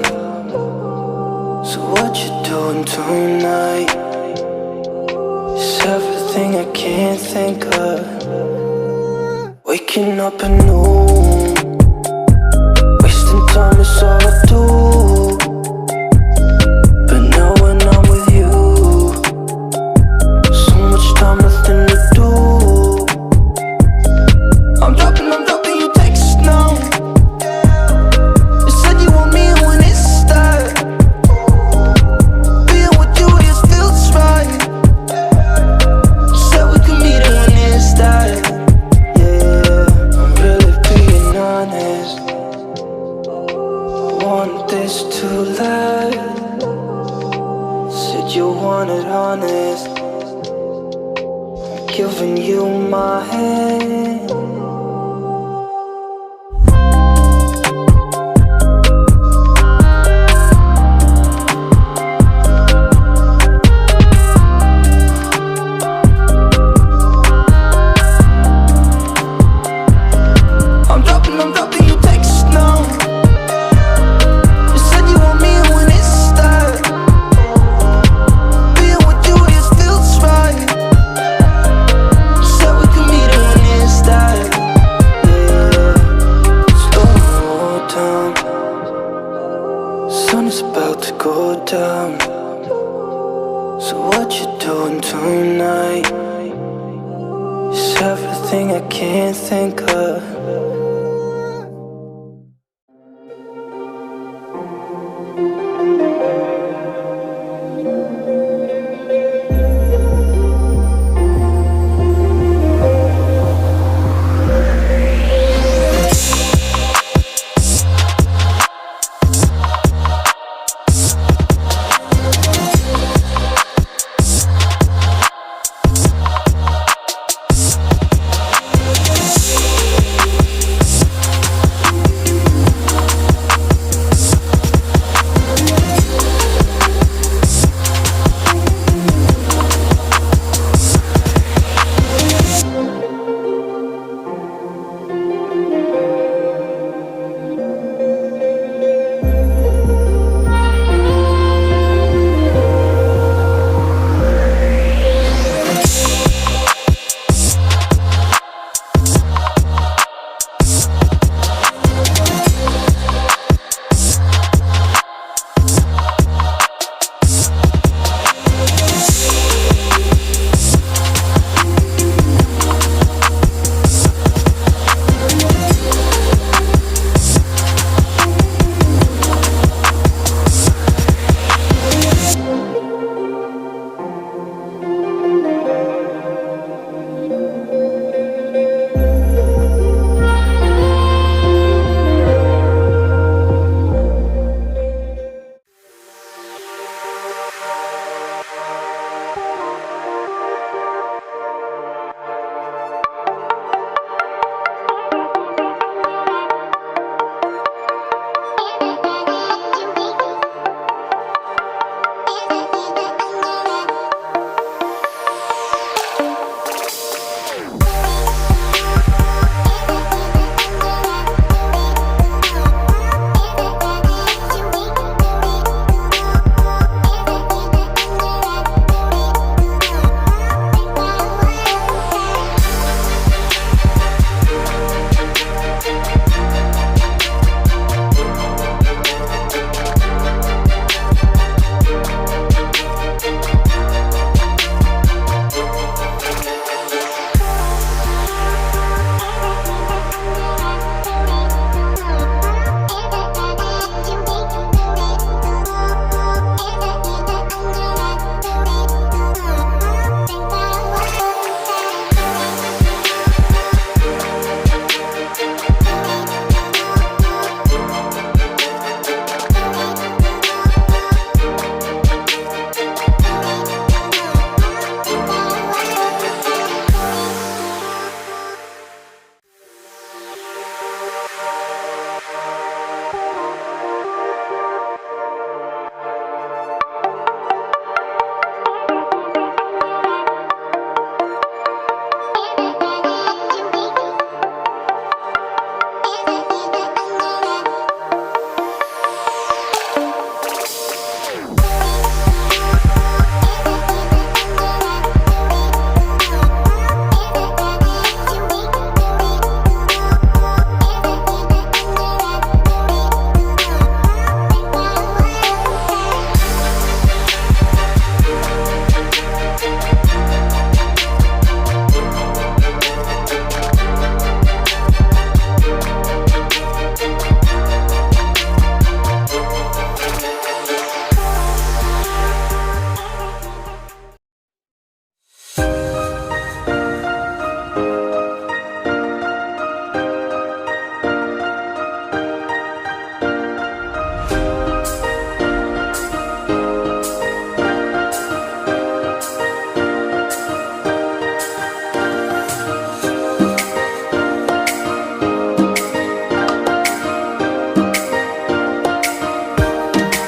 down. So what you doing tonight? It's everything I can't think of. Waking up anew, wasting time is all I do. But now when I'm with you, so much time, nothing to do. I'm dropping your text now. You said you want me when it's that. Being with you just feels right. You said we could meet it when it's that. Yeah, I'm really being honest. I want this to last. Said you wanted honest. I'm giving you my hand. I'm dropping your text now. You said you want me when it's that. Being with you just feels right. You said we could meet it when it's that. Yeah, slow down. Sun is about to go down. So what you doing tonight? It's everything I can't think of.